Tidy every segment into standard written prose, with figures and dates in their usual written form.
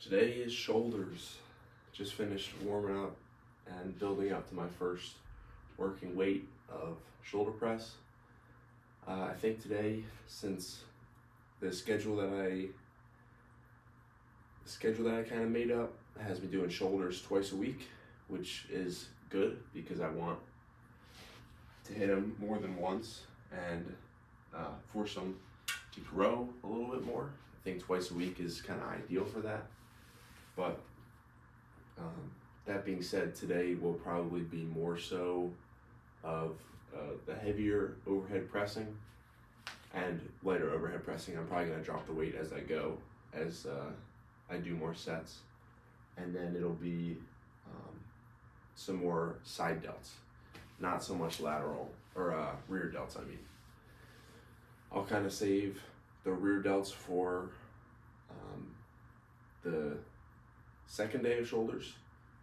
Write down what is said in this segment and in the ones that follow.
Today is shoulders. Just finished warming up and building up to my first working weight of shoulder press. I think today, since the schedule that I kind of made up has me doing shoulders twice a week, which is good because I want to hit them more than once and force them to grow a little bit more. I think twice a week is kind of ideal for that. But that being said, today will probably be more so of the heavier overhead pressing and lighter overhead pressing. I'm probably going to drop the weight as I go, as I do more sets. And then it'll be some more side delts, not so much lateral or rear delts, I mean. I'll kind of save the rear delts for the second day of shoulders.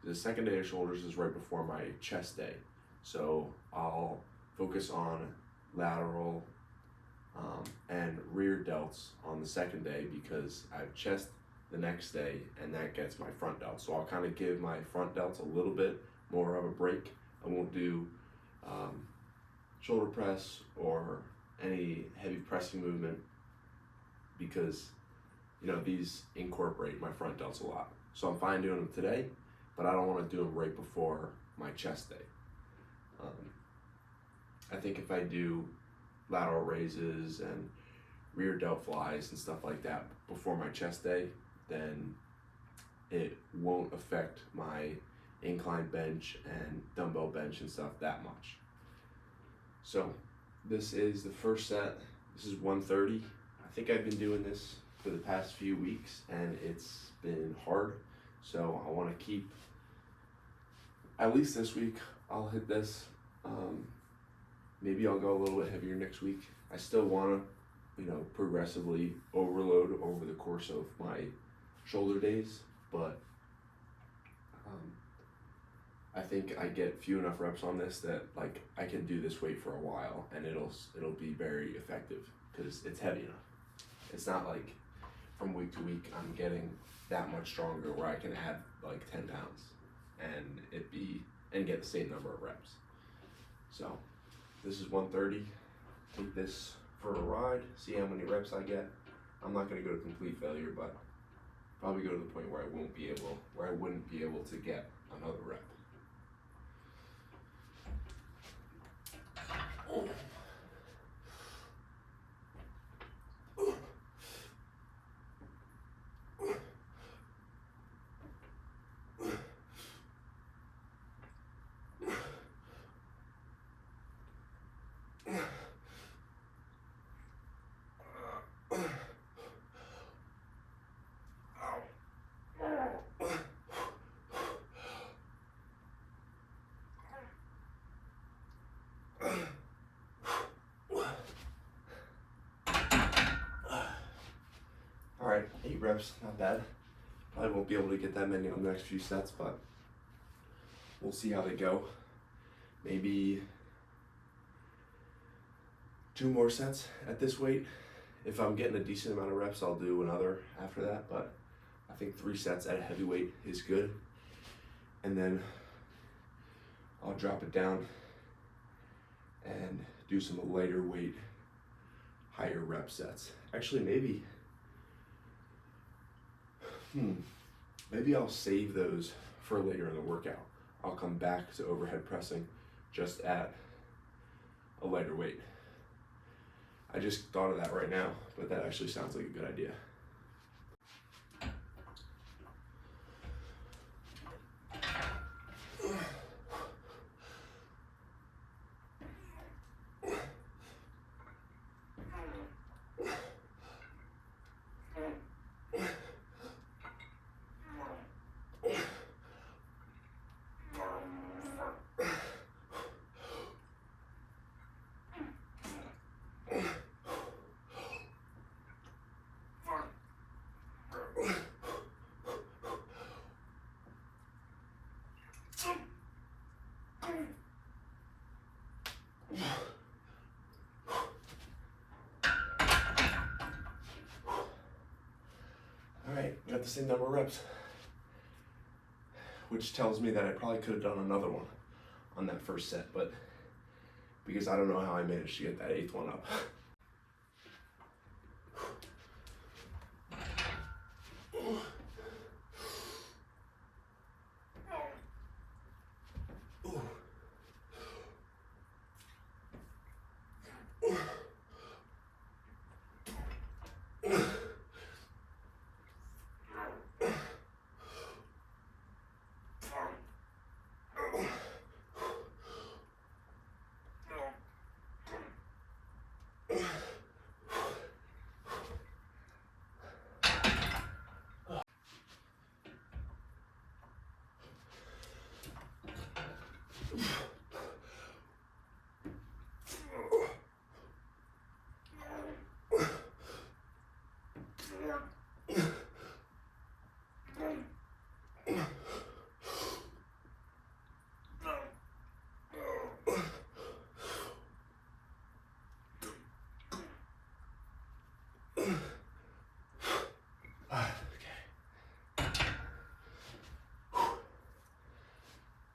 The second day of shoulders is right before my chest day. So I'll focus on lateral and rear delts on the second day because I have chest the next day and that gets my front delts. So I'll kind of give my front delts a little bit more of a break. I won't do shoulder press or any heavy pressing movement because these incorporate my front delts a lot. So I'm fine doing them today, but I don't want to do them right before my chest day. I think if I do lateral raises and rear delt flies and stuff like that before my chest day, then it won't affect my incline bench and dumbbell bench and stuff that much. So this is the first set. This is 130. I think I've been doing this for the past few weeks and it's been hard. So I want to keep, at least this week, I'll hit this. Maybe I'll go a little bit heavier next week. I still want to, progressively overload over the course of my shoulder days, but I think I get few enough reps on this that I can do this weight for a while and it'll be very effective because it's heavy enough. It's not like from week to week I'm getting that much stronger where I can add 10 pounds and get the same number of reps. So this is 130. Take this for a ride, see how many reps I get. I'm not going to go to complete failure, but probably go to the point where I wouldn't be able to get another rep. All right, 8 reps, not bad. Probably won't be able to get that many on the next few sets, but we'll see how they go. Maybe 2 more sets at this weight. If I'm getting a decent amount of reps, I'll do another after that, but I think 3 sets at a heavyweight is good. And then I'll drop it down and do some lighter weight, higher rep sets. Actually, maybe I'll save those for later in the workout. I'll come back to overhead pressing just at a lighter weight. I just thought of that right now, but that actually sounds like a good idea. got the same number of reps, which tells me that I probably could have done another one on that first set, but because I don't know how I managed to get that 8th one up.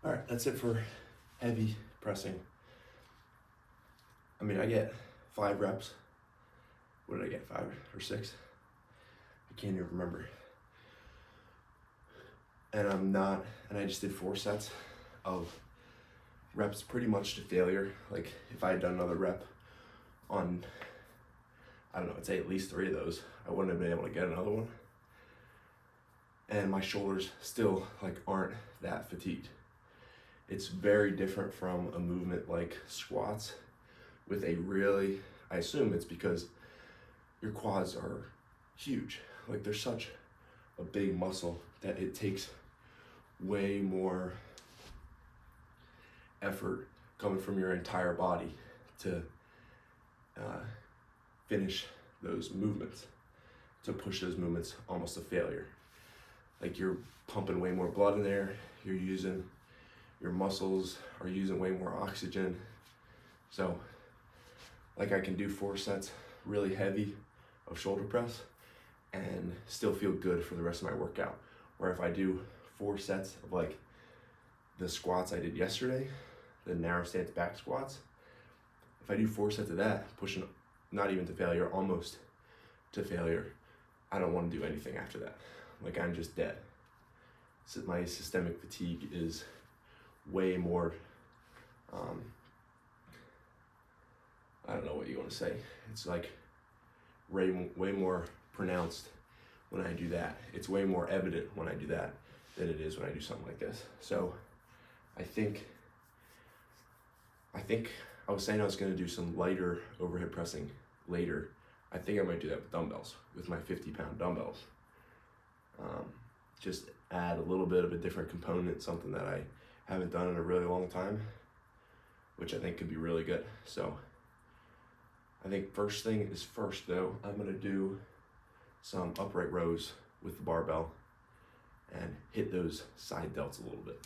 All right, that's it for heavy pressing. I mean, I get 5 reps. What did I get, 5 or 6? I can't even remember. And I just did 4 sets of reps pretty much to failure. Like if I had done another rep on, I don't know, I'd say at least 3 of those, I wouldn't have been able to get another one. And my shoulders still like aren't that fatigued. It's very different from a movement like squats with a really, I assume it's because your quads are huge. Like they're such a big muscle that it takes way more effort coming from your entire body to finish those movements, to push those movements almost to failure. Like you're pumping way more blood in there, your muscles are using way more oxygen. So like I can do 4 sets really heavy of shoulder press and still feel good for the rest of my workout. Where if I do 4 sets of like the squats I did yesterday, the narrow stance back squats, if I do 4 sets of that, pushing not even to failure, almost to failure, I don't want to do anything after that. Like I'm just dead. So my systemic fatigue is way more, I don't know what you want to say. It's like way more pronounced when I do that. It's way more evident when I do that than it is when I do something like this. So I think I was saying I was going to do some lighter overhead pressing later. I think I might do that with dumbbells, with my 50-pound dumbbells. Just add a little bit of a different component, something that I haven't done in a really long time, which I think could be really good. So I think first thing is first though, I'm gonna do some upright rows with the barbell and hit those side delts a little bit.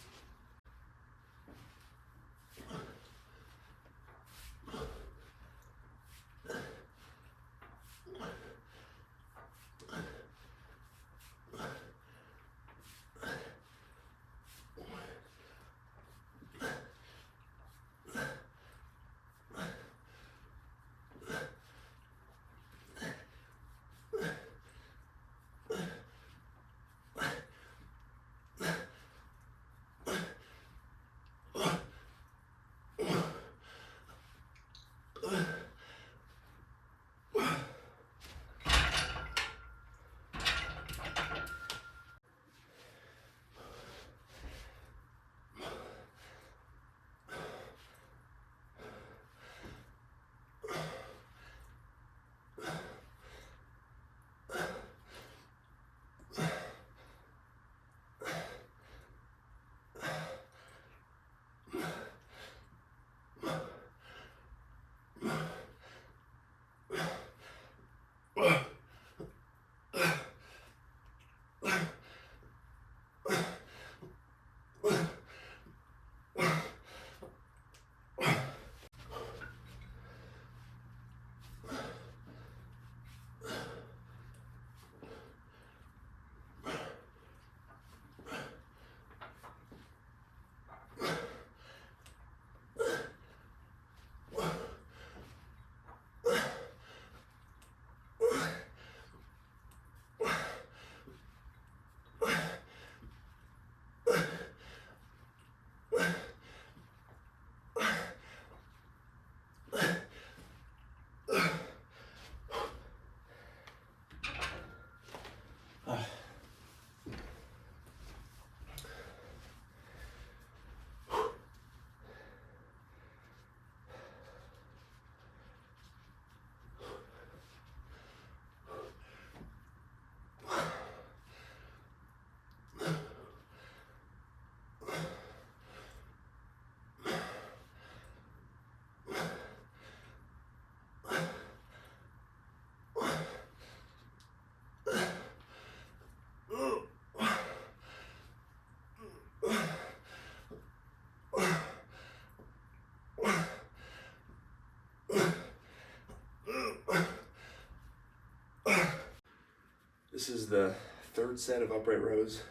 This is the third set of upright rows,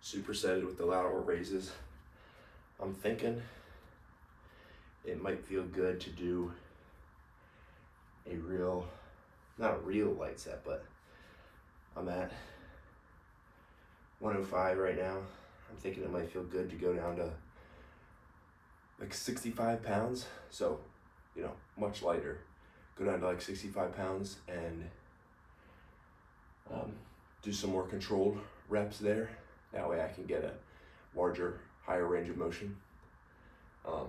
supersetted with the lateral raises. I'm thinking it might feel good to do a real, not a real light set, but I'm at 105 right now. I'm thinking it might feel good to go down to like 65 pounds. So, you know, much lighter. Go down to like 65 pounds and do some more controlled reps there. That way I can get a larger, higher range of motion. I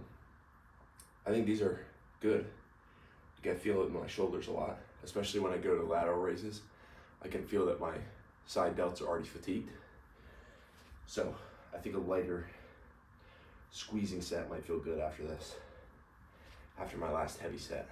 think these are good. Like I feel it in my shoulders a lot, especially when I go to lateral raises. I can feel that my side delts are already fatigued. So I think a lighter squeezing set might feel good after this, after my last heavy set.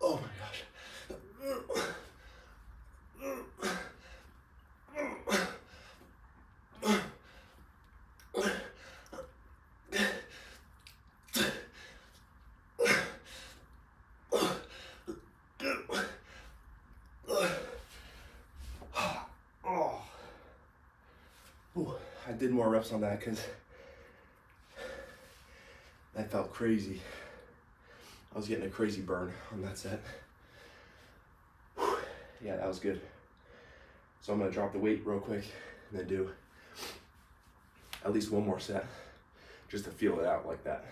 Oh my gosh. Ooh, I did more reps on that because that felt crazy. I was getting a crazy burn on that set. Whew. Yeah, that was good. So I'm gonna drop the weight real quick and then do at least one more set just to feel it out like that.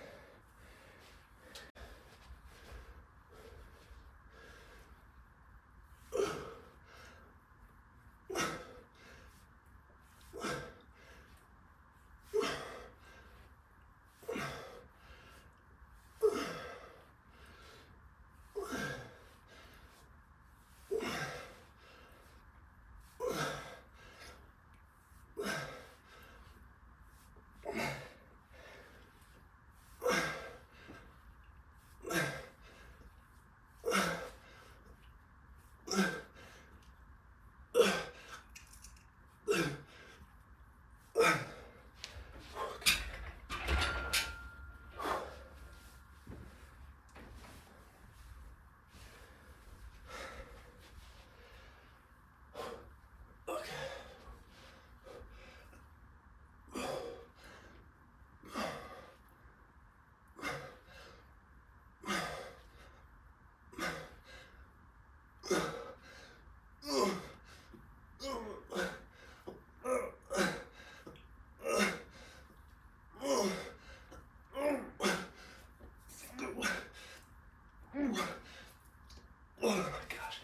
Oh my gosh.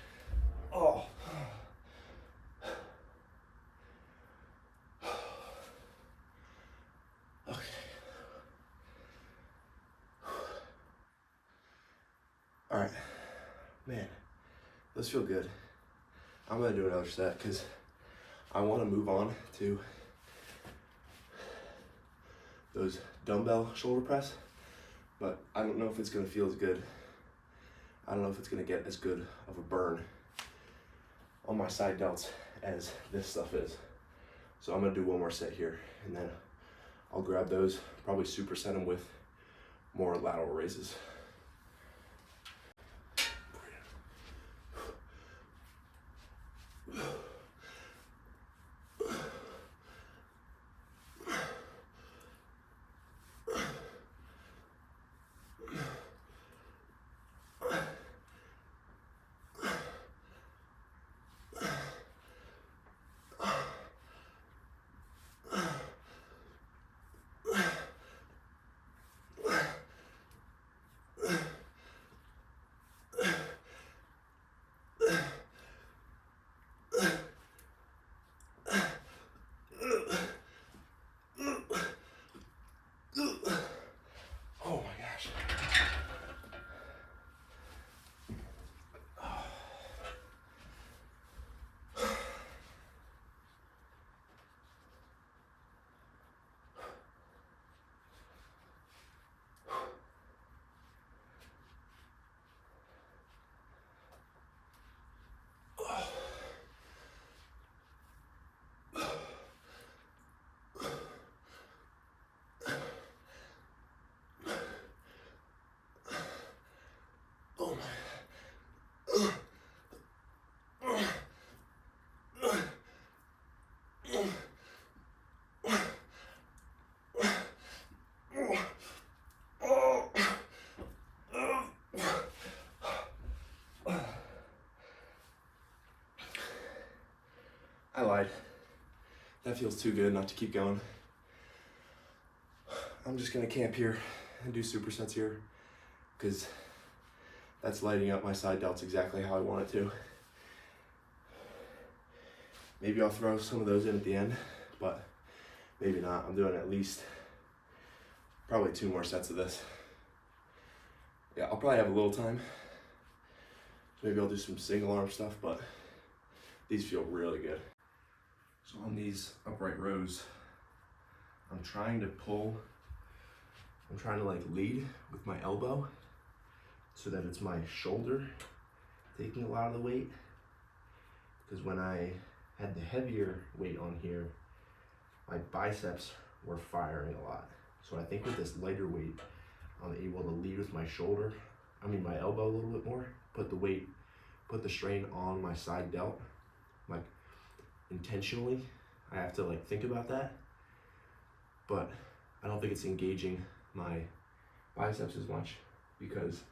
Oh. Okay. All right. Man, those feel good. I'm gonna do another set because I want to move on to those dumbbell shoulder press, but I don't know if it's gonna feel as good. I don't know if it's gonna get as good of a burn on my side delts as this stuff is. So I'm gonna do one more set here and then I'll grab those, probably superset them with more lateral raises. That feels too good not to keep going. I'm just gonna camp here and do supersets here because that's lighting up my side delts exactly how I want it to. Maybe I'll throw some of those in at the end, but maybe not. I'm doing at least probably 2 more sets of this. Yeah, I'll probably have a little time. Maybe I'll do some single arm stuff, but these feel really good. So on these upright rows, I'm trying to like lead with my elbow so that it's my shoulder taking a lot of the weight. Because when I had the heavier weight on here, my biceps were firing a lot. So I think with this lighter weight, I'm able to lead with my my elbow a little bit more, put the strain on my side delt, like intentionally. I have to like think about that, but I don't think it's engaging my biceps as much because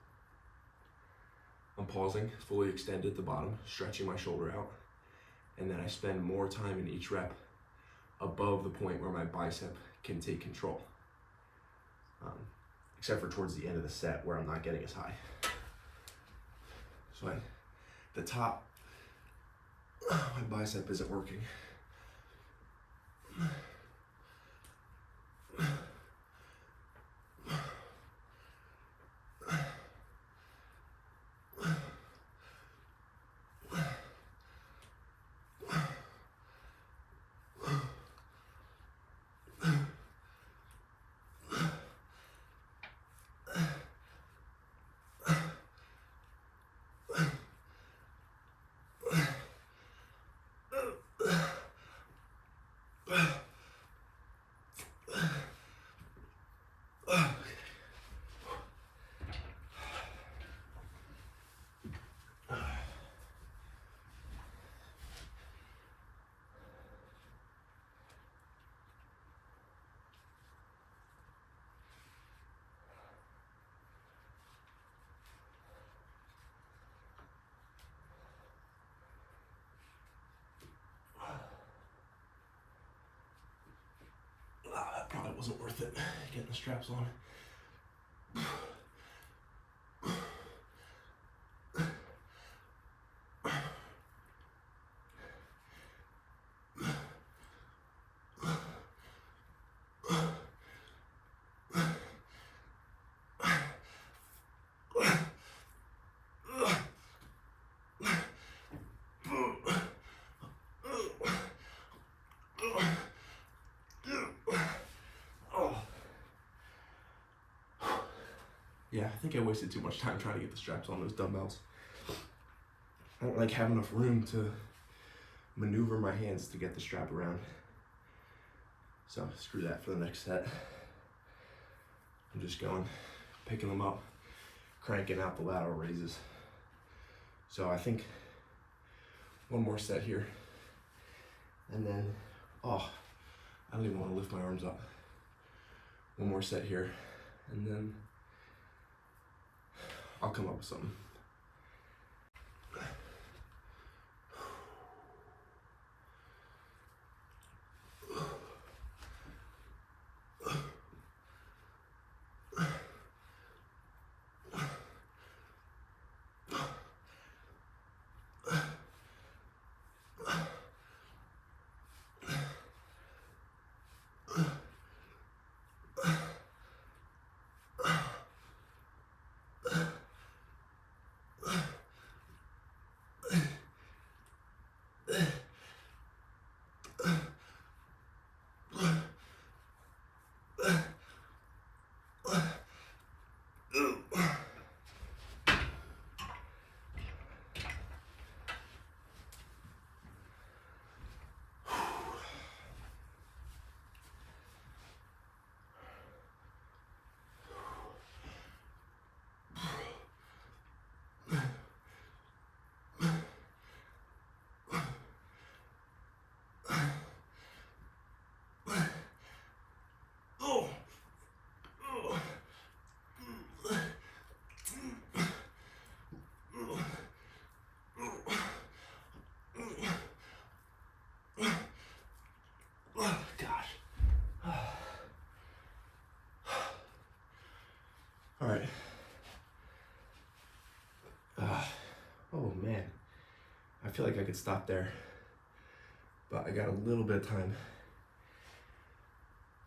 I'm pausing, fully extended at the bottom, stretching my shoulder out, and then I spend more time in each rep above the point where my bicep can take control. Except for towards the end of the set where I'm not getting as high. So the top, my bicep isn't working. That probably wasn't worth it, getting the straps on. Yeah, I think I wasted too much time trying to get the straps on those dumbbells. I don't like have enough room to maneuver my hands to get the strap around. So screw that for the next set. I'm just picking them up, cranking out the lateral raises. So I think one more set here. And then, I don't even want to lift my arms up. One more set here, and then I'll come up with something. feel like I could stop there, but I got a little bit of time.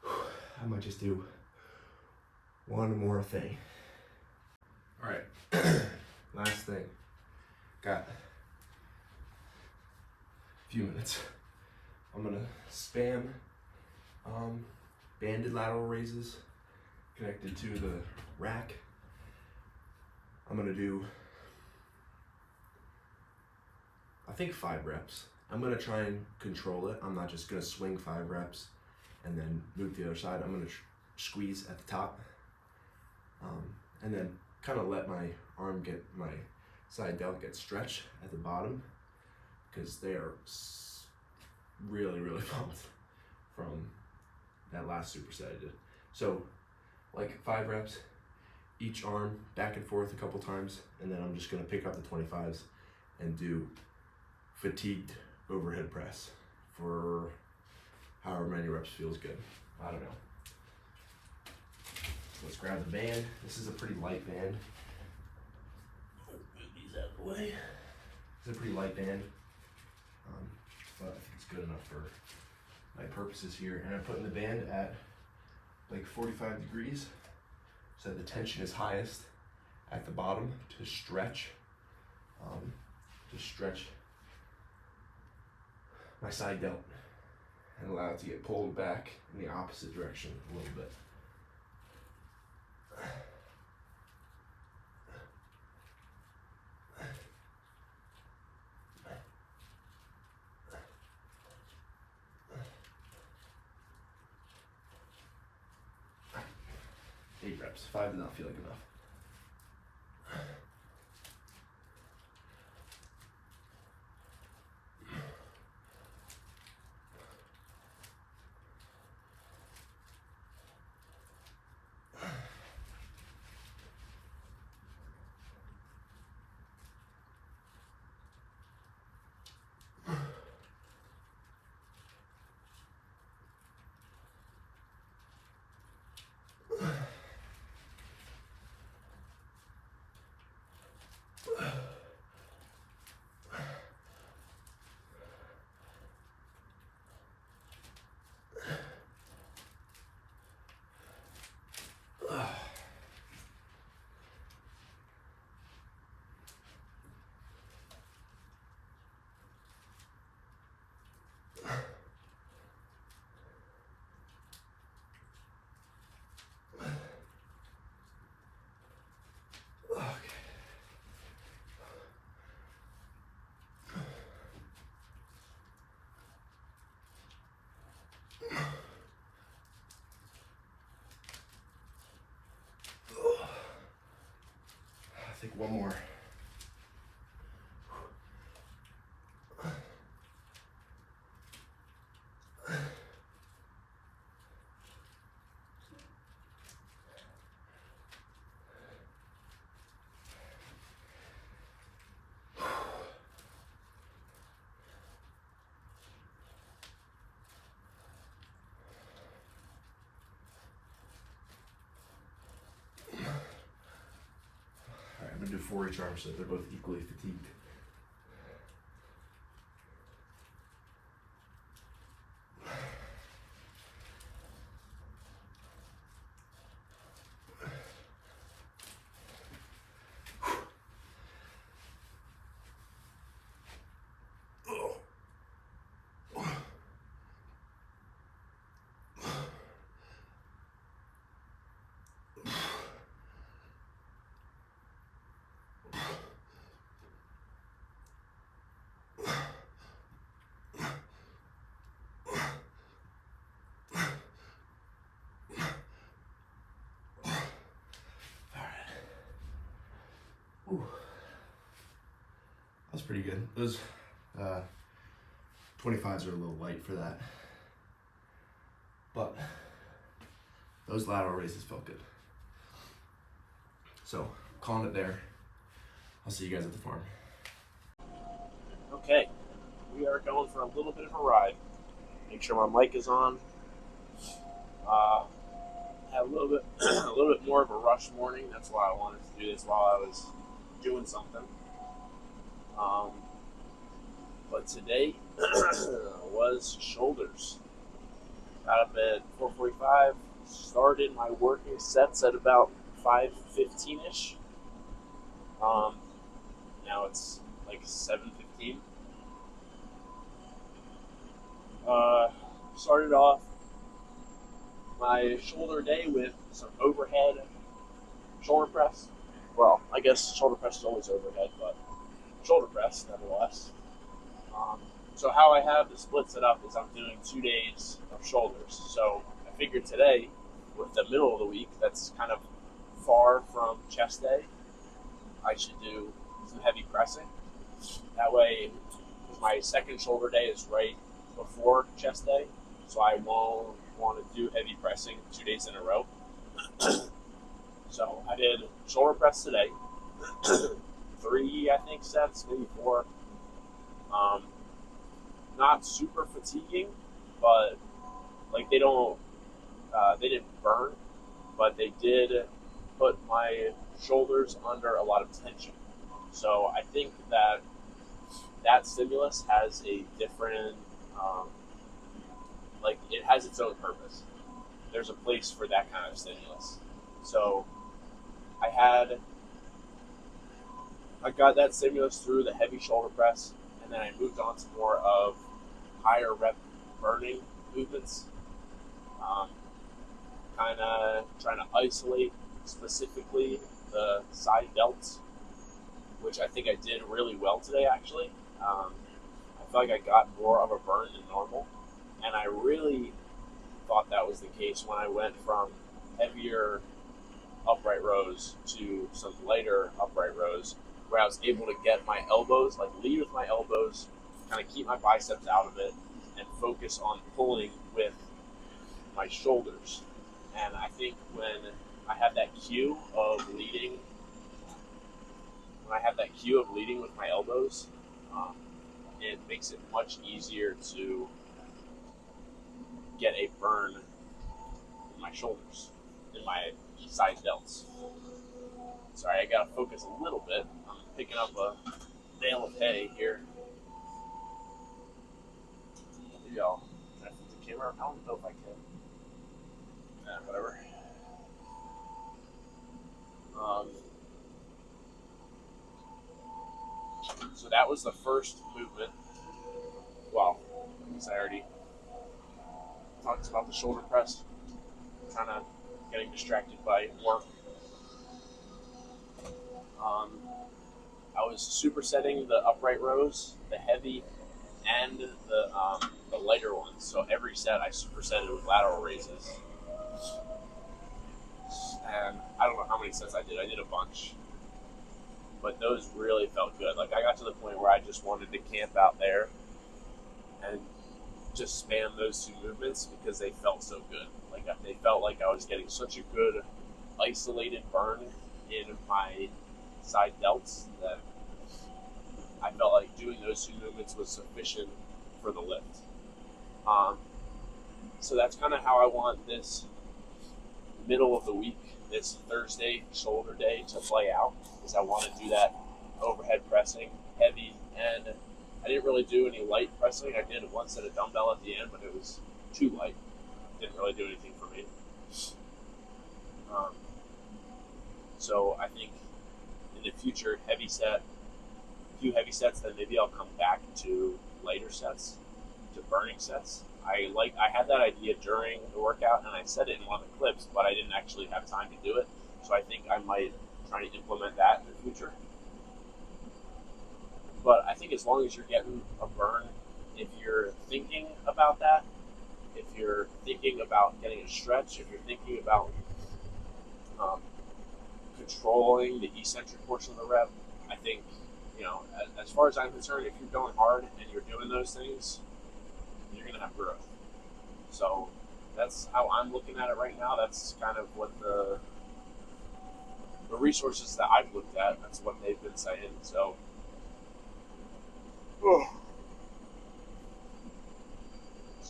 I might just do one more thing. All right, last thing. Got a few minutes. I'm gonna spam banded lateral raises connected to the rack. I'm gonna do, I think 5 reps. I'm gonna try and control it. I'm not just gonna swing 5 reps and then move to the other side. I'm gonna squeeze at the top, and then kind of let my arm get, my side delt get stretched at the bottom, because they are really, really pumped from that last superset I did. So like 5 reps, each arm back and forth a couple times, and then I'm just gonna pick up the 25s and do fatigued overhead press for however many reps feels good. I don't know. Let's grab the band. This is a pretty light band. Move these out of the way. It's a pretty light band, but I think it's good enough for my purposes here. And I'm putting the band at like 45 degrees, so the tension is highest at the bottom to stretch my side delt and allow it to get pulled back in the opposite direction a little bit. 8 reps. 5 did not feel like enough. I think one more. I'm gonna do 4 each arm so they're both equally fatigued. Ooh. That was pretty good. Those 25s are a little light for that, but those lateral raises felt good. So, calling it there. I'll see you guys at the farm. Okay, we are going for a little bit of a ride. Make sure my mic is on. Had a little bit more of a rush morning. That's why I wanted to do this while I was doing something. But today was shoulders. Got up at 4:45. Started my working sets at about 5:15 ish. Um, Now it's like 7:15. Started off my shoulder day with some overhead shoulder press. Well, I guess shoulder press is always overhead, but shoulder press nevertheless. Um, so how I have the split set up is I'm doing 2 days of shoulders. So I figured today, with the middle of the week, that's kind of far from chest day, I should do some heavy pressing. That way, my second shoulder day is right before chest day, so I won't want to do heavy pressing 2 days in a row. So I did shoulder press today, 3 I think sets, maybe 4. Not super fatiguing, but like they didn't burn, but they did put my shoulders under a lot of tension. So I think that stimulus has a different, like it has its own purpose. There's a place for that kind of stimulus. So I got that stimulus through the heavy shoulder press, and then I moved on to more of higher rep burning movements. Kind of trying to isolate specifically the side delts, which I think I did really well today actually. I feel like I got more of a burn than normal, and I really thought that was the case when I went from heavier upright rows to some lighter upright rows, where I was able to get my elbows, like lead with my elbows, kind of keep my biceps out of it, and focus on pulling with my shoulders. And I think when I have that cue of leading, with my elbows, it makes it much easier to get a burn in my shoulders, in my side delts. Sorry, I gotta focus a little bit. I'm picking up a bale of hay here. Maybe I'll try to flip the camera. I don't know if I can. Whatever. So that was the first movement. Well, I guess I already talked about the shoulder press. Kind of getting distracted by work. I was supersetting the upright rows, the heavy, and the lighter ones. So every set I supersetted with lateral raises. And I don't know how many sets I did. I did a bunch. But those really felt good. Like I got to the point where I just wanted to camp out there and just spam those 2 movements because they felt so good. Like they felt like I was getting such a good isolated burn in my side delts that I felt like doing those 2 movements was sufficient for the lift. So that's kind of how I want this middle of the week, this Thursday shoulder day to play out, is I want to do that overhead pressing, heavy, and I didn't really do any light pressing. I did one set of dumbbell at the end, but it was too light. Didn't really do anything for me. So I think in the future, a few heavy sets, then maybe I'll come back to lighter sets, to burning sets. I had that idea during the workout, and I said it in one of the clips, but I didn't actually have time to do it. So I think I might try to implement that in the future. But I think as long as you're getting a burn, if you're thinking about that, if you're thinking about getting a stretch, if you're thinking about controlling the eccentric portion of the rep, I think, as far as I'm concerned, if you're going hard and you're doing those things, you're going to have growth. So that's how I'm looking at it right now. That's kind of what the resources that I've looked at, that's what they've been saying. So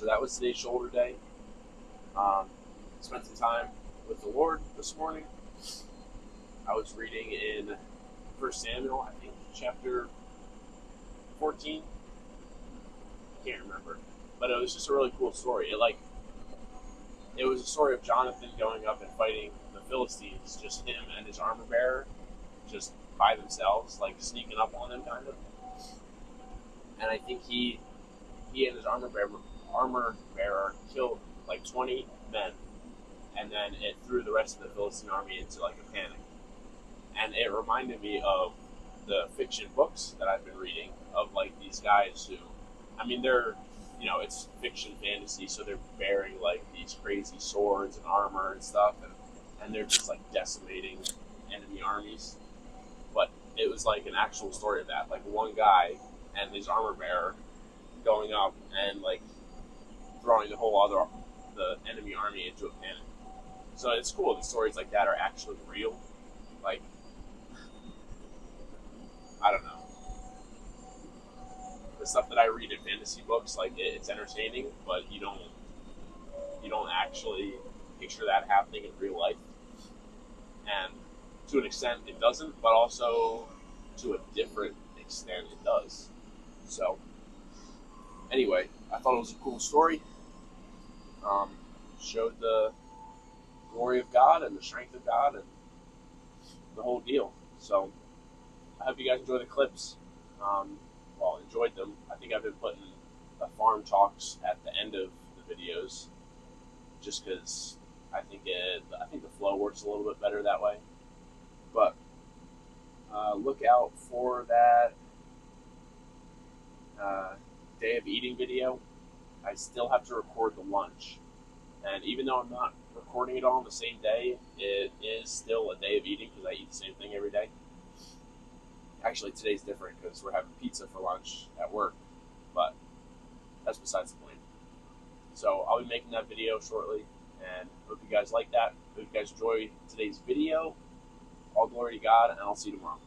that was today's shoulder day. Spent some time with the Lord this morning. I was reading in 1 Samuel, I think, chapter 14. can't remember, but it was just a really cool story. It was a story of Jonathan going up and fighting the Philistines, just him and his armor bearer, just by themselves, like sneaking up on them, kind of. And I think he and his armor bearer killed like 20 men, and then it threw the rest of the Philistine army into like a panic. And it reminded me of the fiction books that I've been reading of like these guys who, I mean, they're, it's fiction fantasy, so they're bearing like these crazy swords and armor and stuff, and they're just like decimating enemy armies. But it was like an actual story of that, like one guy and his armor bearer going up and like throwing the enemy army into a panic. So it's cool that stories like that are actually real. Like, I don't know. The stuff that I read in fantasy books, like it's entertaining, but you don't actually picture that happening in real life. And to an extent it doesn't, but also to a different extent it does. So anyway, I thought it was a cool story. Showed the glory of God and the strength of God and the whole deal. So I hope you guys enjoy the clips. Enjoyed them. I think I've been putting the farm talks at the end of the videos, just because I think the flow works a little bit better that way. But look out for that day of eating video. I still have to record the lunch, and even though I'm not recording it all on the same day, it is still a day of eating because I eat the same thing every day. Actually, today's different because we're having pizza for lunch at work, but that's besides the point. So I'll be making that video shortly, and hope you guys like that. Hope you guys enjoy today's video. All glory to God, and I'll see you tomorrow.